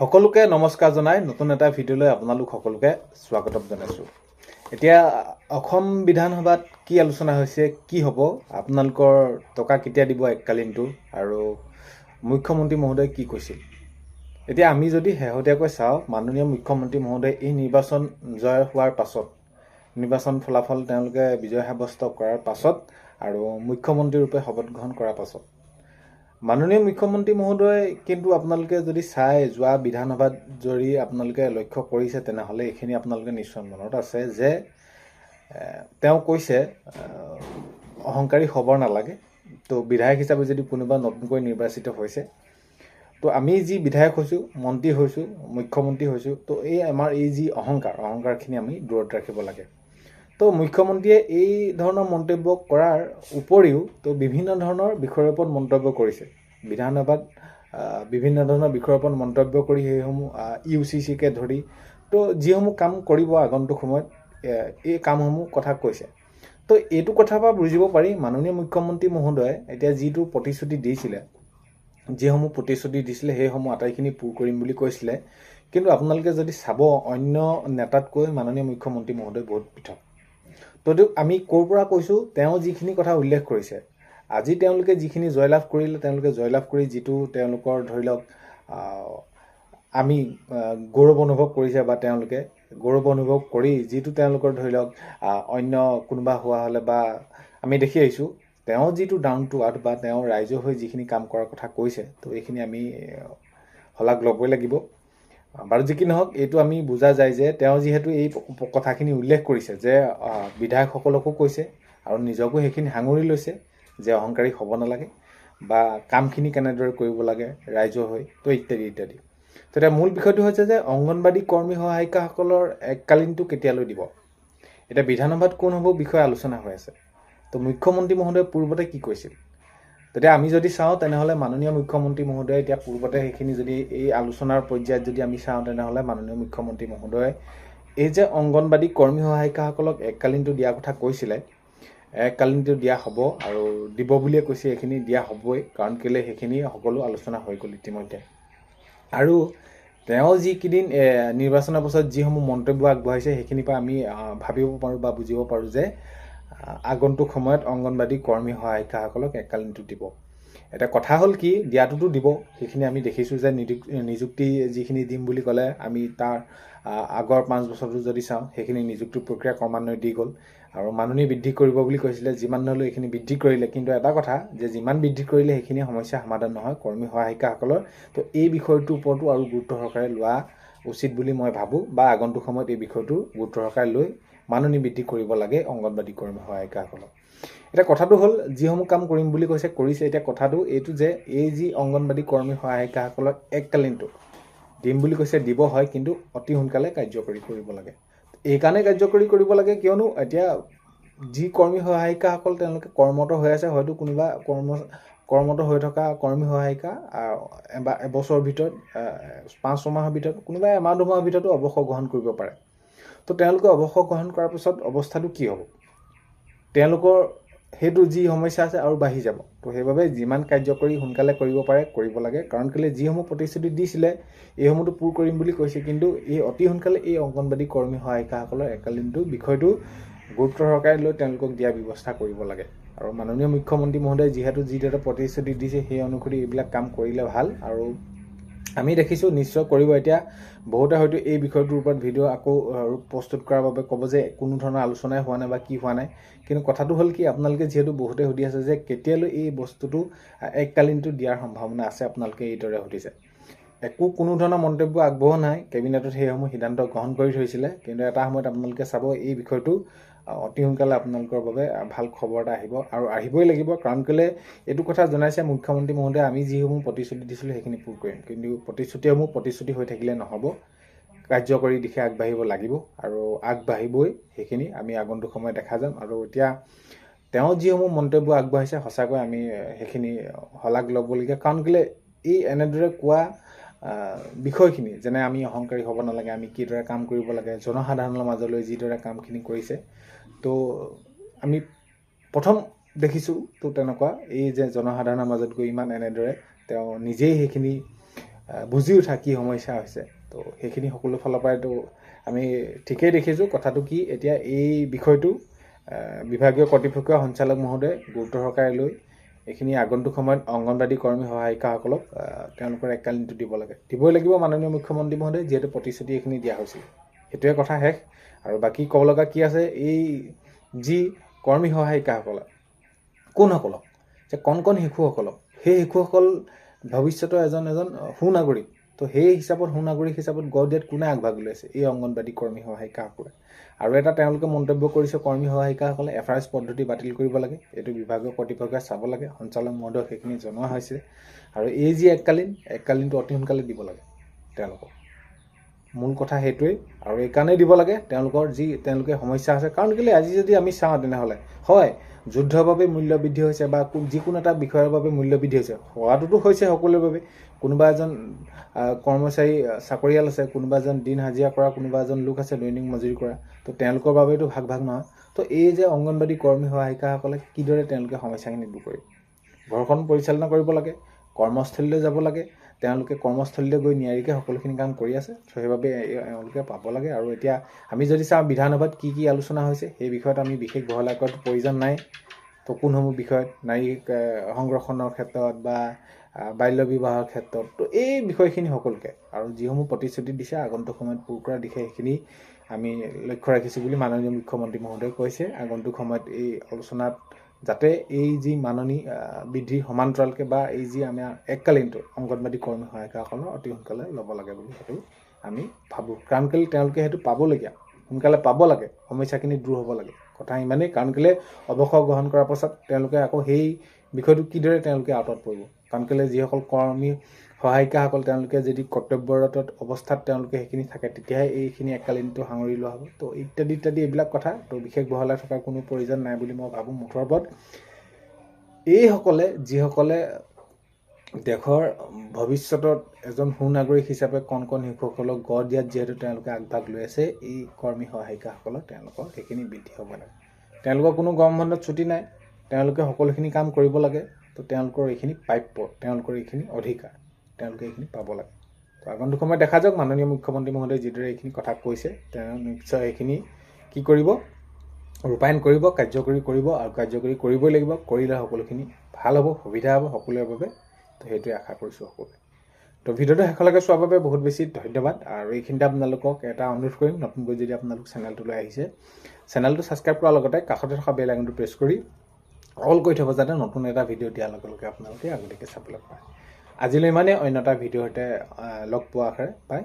সকলোকে নমস্কাৰ জনাই নতুন এটা ভিডিঅ'লৈ আপোনালোক সকলোকে স্বাগতম জনাইছোঁ। এতিয়া অসম বিধানসভাত কি আলোচনা হৈছে, কি হ'ব, আপোনালোকৰ টকা কেতিয়া দিব এককালীনটো, আৰু মুখ্যমন্ত্ৰী মহোদয়ে কি কৈছিল। এতিয়া আমি যদি শেহতীয়াকৈ চাওঁ, মাননীয় মুখ্যমন্ত্ৰী মহোদয়ে এই নিৰ্বাচন জয় হোৱাৰ পাছত, নিৰ্বাচন ফলাফল তেওঁলোকে বিজয় সাব্যস্ত কৰাৰ পাছত আৰু মুখ্যমন্ত্ৰী ৰূপে শপত গ্ৰহণ কৰাৰ পাছত মাননীয় মুখ্যমন্ত্ৰী মহোদয় কিন্তু আপোনালোকে যদি চাই যোৱা বিধানসভাত যদি আপোনালোকে লক্ষ্য কৰিছে তেনেহ'লে এইখিনি আপোনালোকে নিশ্চয় মনত আছে যে তেওঁ কৈছে অহংকাৰী হ'ব নালাগে। তো বিধায়ক হিচাপে যদি কোনোবা নতুনকৈ নিৰ্বাচিত হৈছে, তো আমি যি বিধায়ক হৈছোঁ, মন্ত্ৰী হৈছোঁ, মুখ্যমন্ত্ৰী হৈছোঁ, তো এই আমাৰ এই যি অহংকাৰখিনি আমি দূৰত ৰাখিব লাগে। তো মুখ্যমন্ত্ৰীয়ে এই ধৰণৰ মন্তব্য কৰাৰ উপৰিও তো বিভিন্ন ধৰণৰ বিষয়ৰ ওপৰত মন্তব্য কৰিছে। বিধানসভাত বিভিন্ন ধৰণৰ বিষয়ৰ ওপৰত মন্তব্য কৰি সেইসমূহ UCCকে ধৰি তো যিসমূহ কাম কৰিব আগন্তুক সময়ত এই কামসমূহ কথা কৈছে। তো এইটো কথাৰ পৰা বুজিব পাৰি মাননীয় মুখ্যমন্ত্ৰী মহোদয়ে এতিয়া যিটো প্ৰতিশ্ৰুতি দিছিলে সেইসমূহ আটাইখিনি পূৰ কৰিম বুলি কৈছিলে। কিন্তু আপোনালোকে যদি চাব অন্য নেতাতকৈ মাননীয় মুখ্যমন্ত্ৰী মহোদয় বহুত পৃথক। তদু আমি ক'ৰ পৰা কৈছোঁ, তেওঁ যিখিনি কথা উল্লেখ কৰিছে, আজি তেওঁলোকে যিখিনি জয়লাভ কৰিলে, তেওঁলোকে জয়লাভ কৰি যিটো তেওঁলোকৰ ধৰি লওক আমি গৌৰৱ অনুভৱ কৰিছে, বা তেওঁলোকে গৌৰৱ অনুভৱ কৰি যিটো তেওঁলোকৰ ধৰি লওক অন্য কোনোবা হোৱা হ'লে বা আমি দেখি আহিছোঁ, তেওঁ যিটো ডাউন টু আৰ্থ বা তেওঁ ৰাইজৰ হৈ যিখিনি কাম কৰাৰ কথা কৈছে, তো এইখিনি আমি শলাগ ল'বই লাগিব। বাৰু যি কি নহওক, এইটো আমি বুজা যায় যে তেওঁ যিহেতু এই কথাখিনি উল্লেখ কৰিছে যে বিধায়কসকলকো কৈছে আৰু নিজকো সেইখিনি সাঙুৰি লৈছে যে অহংকাৰী হ'ব নালাগে বা কামখিনি কেনেদৰে কৰিব লাগে ৰাইজৰ হৈ, তো ইত্যাদি ইত্যাদি। তো এতিয়া মূল বিষয়টো হৈছে যে অংগনবাদী কৰ্মী সহায়িকাসকলৰ এককালীনটো কেতিয়ালৈ দিব। এতিয়া বিধানসভাত কোন হ'ব বিষয়ে আলোচনা হৈ আছে। তো মুখ্যমন্ত্ৰী মহোদয়ে পূৰ্বতে কি কৈছিল, তেতিয়া আমি যদি চাওঁ তেনেহ'লে মাননীয় মুখ্যমন্ত্ৰী মহোদয়ে এতিয়া পূৰ্বতে সেইখিনি যদি এই আলোচনাৰ পৰ্যায়ত যদি আমি চাওঁ তেনেহ'লে মাননীয় মুখ্যমন্ত্ৰী মহোদয়ে এই যে অংগনবাদী কৰ্মী সহায়িকাসকলক এককালীনটো দিয়াৰ কথা কৈছিলে, এককালীনটো দিয়া হ'ব আৰু দিব বুলিয়ে কৈছে, এইখিনি দিয়া হ'বই, কাৰণ কেলৈ সেইখিনি সকলো আলোচনা হৈ গ'ল ইতিমধ্যে। আৰু তেওঁ যিকেইদিন নিৰ্বাচনৰ পাছত যিসমূহ মন্তব্য আগবঢ়াইছে সেইখিনিৰ পৰা আমি ভাবিব পাৰোঁ বা বুজিব পাৰোঁ যে আগন্তুক সময়ত অংগনবাদী কৰ্মী সহায়িকাসকলক এককালীনটো দিব। এটা কথা হ'ল কি, দিয়াটোতো দিব, সেইখিনি আমি দেখিছোঁ যে নিযুক্তি যিখিনি দিম বুলি ক'লে আমি তাৰ আগৰ 5 বছৰটো যদি চাওঁ সেইখিনি নিযুক্তিৰ প্ৰক্ৰিয়া ক্ৰমান্বয়ে দি গ'ল আৰু মাননি বৃদ্ধি কৰিব বুলি কৈছিলে, যিমান হ'লেও এইখিনি বৃদ্ধি কৰিলে। কিন্তু এটা কথা যে যিমান বৃদ্ধি কৰিলে সেইখিনি সমস্যা সমাধান নহয় কৰ্মী সহায়িকাসকলৰ। তো এই বিষয়টোৰ ওপৰতো আৰু গুৰুত্ব সহকাৰে লোৱা উচিত বুলি মই ভাবোঁ, বা আগন্তুক সময়ত এই বিষয়টো গুৰুত্ব সহকাৰে লৈ মাননি বৃদ্ধি কৰিব লাগে অংগনবাদী কৰ্মী সহায়িকাসকলক। এতিয়া কথাটো হ'ল যিসমূহ কাম কৰিম বুলি কৰিছে, এতিয়া কথাটো এইটো যে এই যি অংগনবাদী কৰ্মী সহায়িকাসকলক এককালীনটো দিম বুলি কৈছে, দিব হয়, কিন্তু অতি সোনকালে কাৰ্যকৰী কৰিব লাগে। এইকাৰণে কাৰ্যকৰী কৰিব লাগে কিয়নো এতিয়া যি কৰ্মী সহায়িকাসকল তেওঁলোকে কৰ্মৰত হৈ আছে, হয়তো কোনোবা কৰ্মৰত হৈ থকা কৰ্মী সহায়িকা এবছৰৰ ভিতৰত 5-6 মাহৰ ভিতৰত, কোনোবাই এমাহ 2 মাহৰ ভিতৰতো অৱসৰ গ্ৰহণ কৰিব পাৰে। তো তেওঁলোকে অৱসৰ গ্ৰহণ কৰাৰ পিছত অৱস্থাটো কি হ'ব, তেওঁলোকৰ সেইটো যি সমস্যা আছে আৰু বাঢ়ি যাব। তো সেইবাবে যিমান কাৰ্যকৰী সোনকালে কৰিব পাৰে কৰিব লাগে, কাৰণ কেলৈ যিসমূহ প্ৰতিশ্ৰুতি দিছিলে এইসমূহতো পূৰ কৰিম বুলি কৈছে, কিন্তু এই অতি সোনকালে এই অংগনবাদী কৰ্মী সহায়িকাসকলৰ এককালীনটো বিষয়টো গুৰুত্ব সহকাৰে লৈ তেওঁলোকক দিয়াৰ ব্যৱস্থা কৰিব লাগে। আৰু মাননীয় মুখ্যমন্ত্ৰী মহোদয়ে যিহেতু যিদৰে প্ৰতিশ্ৰুতি দিছে সেই অনুসৰি এইবিলাক কাম কৰিলে ভাল, আৰু আমি দেখিছোঁ নিশ্চয় কৰিব। এতিয়া বহুতে হয়তো এই বিষয়টোৰ ওপৰত ভিডিঅ' আকৌ প্ৰস্তুত কৰাৰ বাবে ক'ব যে কোনো ধৰণৰ আলোচনাই হোৱা নাই বা কি হোৱা নাই। কিন্তু কথাটো হ'ল কি, আপোনালোকে যিহেতু বহুতে সুধি আছে যে কেতিয়ালৈ এই বস্তুটো এককালীনটো দিয়াৰ সম্ভাৱনা আছে, আপোনালোকে এইদৰে সুধিছে। কোনো ধৰণৰ মন্তব্য আগবঢ়োৱা নাই, কেবিনেটত সেইসমূহ সিদ্ধান্ত গ্ৰহণ কৰি থৈছিলে। কিন্তু এটা সময়ত আপোনালোকে চাব এই বিষয়টো অতি সোনকালে আপোনালোকৰ বাবে ভাল খবৰ এটা আহিব, আৰু আহিবই লাগিব। কাৰণ কেলৈ এইটো কথা জনাইছে মুখ্যমন্ত্ৰী মহোদয়ে, আমি যিসমূহ প্ৰতিশ্ৰুতি দিছিলোঁ সেইখিনি পূৰ কৰিম, কিন্তু প্ৰতিশ্ৰুতিসমূহ প্ৰতিশ্ৰুতি হৈ থাকিলে নহ'ব, কাৰ্যকৰী দিশে আগবাঢ়িব লাগিব আৰু আগবাঢ়িবই। সেইখিনি আমি আগন্তুক সময়ত দেখা যাম। আৰু এতিয়া তেওঁ যিসমূহ মন্তব্য আগবঢ়াইছে সঁচাকৈ আমি সেইখিনি শলাগ ল'বলগীয়া, কাৰণ কেলৈ এই এনেদৰে কোৱা বিষয়খিনি, যেনে আমি অহংকাৰী হ'ব নালাগে, আমি কিদৰে কাম কৰিব লাগে, জনসাধাৰণৰ মাজলৈ যিদৰে কামখিনি কৰিছে, তো আমি প্ৰথম দেখিছোঁ তো তেনেকুৱা এই যে জনসাধাৰণৰ মাজত গৈ ইমান এনেদৰে তেওঁ নিজেই সেইখিনি বুজি উঠা কি সমস্যা হৈছে। তো সেইখিনি সকলো ফালৰ পৰাইতো আমি ঠিকেই দেখিছোঁ। কথাটো কি, এতিয়া এই বিষয়টো বিভাগীয় কৰ্তৃপক্ষীয় সঞ্চালক মহোদয়ে গুৰুত্ব সহকাৰে লৈ এইখিনি আগন্তুক সময়ত অংগনবাদী কৰ্মী সহায়িকাসকলক তেওঁলোকৰ এককালীনটো দিব লাগে, দিবই লাগিব মাননীয় মুখ্যমন্ত্ৰী মহোদয়, যিহেতু প্ৰতিশ্ৰুতি এইখিনি দিয়া হৈছিল। সেইটোৱে কথা শেষ। আৰু বাকী ক'ব লগা কি আছে, এই যি কৰ্মী সহায়িকাসকল কোনসকলক, যে কণ শিশুসকলক, সেই শিশুসকল ভৱিষ্যতৰ এজন সুনাগৰিক। তো সেই হিচাপত সুনাগৰিক হিচাপত গঢ় দিয়াত কোনে আগভাগ লৈছে? এই অংগনবাদী কৰ্মী সহায়িকাসকলে। আৰু এটা তেওঁলোকে মন্তব্য কৰিছে, কৰ্মী সহায়িকাসকলে FRS পদ্ধতি বাতিল কৰিব লাগে। এইটো বিভাগীয় কৰ্তৃপক্ষই চাব লাগে, সঞ্চালক মহোদয়ক সেইখিনি জনোৱা হৈছে। আৰু এই যি এককালীনটো অতি সোনকালে দিব লাগে তেওঁলোকক। মূল কথা সেইটোৱেই। আৰু এইকাৰণেই দিব লাগে তেওঁলোকে সমস্যা আছে। কাৰণ কেলৈ, আজি যদি আমি চাওঁ তেনেহ'লে হয় যুদ্ধৰ বাবে মূল্য বৃদ্ধি হৈছে বা যিকোনো এটা বিষয়ৰ বাবে মূল্য বৃদ্ধি হৈছে, হোৱাটোতো হৈছে সকলোৰে বাবে। কোনোবা এজন কৰ্মচাৰী চাকৰিয়াল আছে, কোনোবা এজন দিন হাজিৰা কৰা কোনোবা এজন লোক আছে দৈনিক মজুৰি কৰা, তো তেওঁলোকৰ বাবেতো ভাগ নহয়। তো এই যে অংগনবাদী কৰ্মী সহায়িকাসকলে কিদৰে তেওঁলোকে সমস্যাখিনি দূৰ কৰিব? ঘৰখন পৰিচালনা কৰিব লাগে, কৰ্মস্থলীলৈ যাব লাগে, তেওঁলোকে কৰ্মস্থলীলৈ গৈ নিয়াৰিকৈ সকলোখিনি কাম কৰি আছে। তো সেইবাবে তেওঁলোকে পাব লাগে। আৰু এতিয়া আমি যদি চাওঁ বিধানসভাত কি আলোচনা হৈছে, সেই বিষয়ত আমি বিশেষ বহলাই কৰাটো প্ৰয়োজন নাই। তো কোনসমূহ বিষয়ত, নাৰী সংৰক্ষণৰ ক্ষেত্ৰত বা বাল্য বিবাহৰ ক্ষেত্ৰত, তো এই বিষয়খিনি সকলোকে আৰু যিসমূহ প্ৰতিশ্ৰুতি দিছে আগন্তুক সময়ত পূৰ কৰাৰ দিশে সেইখিনি আমি লক্ষ্য ৰাখিছোঁ বুলি মাননীয় মুখ্যমন্ত্ৰী মহোদয়ে কৈছে। আগন্তুক সময়ত এই আলোচনাত যাতে এই যি মাননী বৃদ্ধিৰ সমান্তৰালকৈ বা এই যি আমাৰ এককালীনটো অংগনবাদী কৰ্মী সহায়িকাসকলৰ অতি সোনকালে ল'ব লাগে বুলি সেইটো আমি ভাবোঁ। কাৰণ কেলৈ তেওঁলোকে সেইটো পাবলগীয়া, সোনকালে পাব লাগে, সমস্যাখিনি দূৰ হ'ব লাগে। কথা ইমানেই। কাৰণ কেলৈ অৱসৰ গ্ৰহণ কৰাৰ পাছত তেওঁলোকে আকৌ সেই বিষয়টো কিদৰে তেওঁলোকে আঁতৰত পৰিব? কাৰণ কেলৈ যিসকল কৰ্মী সহায়িকাসকল তেওঁলোকে যদি কৰ্তব্যৰত অৱস্থাত তেওঁলোকে সেইখিনি থাকে, তেতিয়াহে এইখিনি এককালীনটো সাঙুৰি লোৱা হ'ব। তো ইত্যাদি এইবিলাক কথা, তো বিশেষ বহলাই থকাৰ কোনো প্ৰয়োজন নাই বুলি মই ভাবোঁ। মুঠৰ ওপৰত যিসকলে দেশৰ ভৱিষ্যতত এজন সুনাগৰিক হিচাপে কণ শিশুসকলক গঢ় দিয়াত যিহেতু তেওঁলোকে আগভাগ লৈ আছে, এই কৰ্মী সহায়িকাসকলক তেওঁলোকৰ সেইখিনি বৃদ্ধি হ'ব লাগে। তেওঁলোকৰ কোনো গৰম বন্ধত ছুটি নাই, তেওঁলোকে সকলোখিনি কাম কৰিব লাগে। তো তেওঁলোকৰ এইখিনি প্ৰাপ্য, তেওঁলোকৰ এইখিনি অধিকাৰ, তেওঁলোকে এইখিনি পাব লাগে। তো আগন্তুক সময়ত দেখা যাওক মাননীয় মুখ্যমন্ত্ৰী মহোদয়ে যিদৰে এইখিনি কথা কৈছে, তেওঁ নিশ্চয় এইখিনি কি কৰিব, ৰূপায়ণ কৰিব, কাৰ্যকৰী কৰিব। আৰু কাৰ্যকৰী কৰিবই লাগিব, কৰিলে সকলোখিনি ভাল হ'ব, সুবিধা হ'ব সকলোৰে বাবে। তো সেইটোৱে আশা কৰিছোঁ সকলোৱে। তো ভিডিঅ'টো শেষলৈকে চোৱাৰ বাবে বহুত বেছি ধন্যবাদ। আৰু এইখিনিতে আপোনালোকক এটা অনুৰোধ কৰিম, নতুনকৈ যদি আপোনালোক চেনেলটোলৈ আহিছে, চেনেলটো ছাবস্ক্ৰাইব কৰাৰ লগতে কাষতে থকা বেল আইকনটো প্ৰেছ কৰি অল কৰি থ'ব, যাতে নতুন এটা ভিডিঅ' দিয়াৰ লগে লগে আপোনালোকে আগতীয়াকৈ চাবলৈ পাৰে। আজিলৈ ইমানেই। অন্য এটা ভিডিঅ'ৰ সৈতে লগ পোৱাৰ আশাৰে পায়।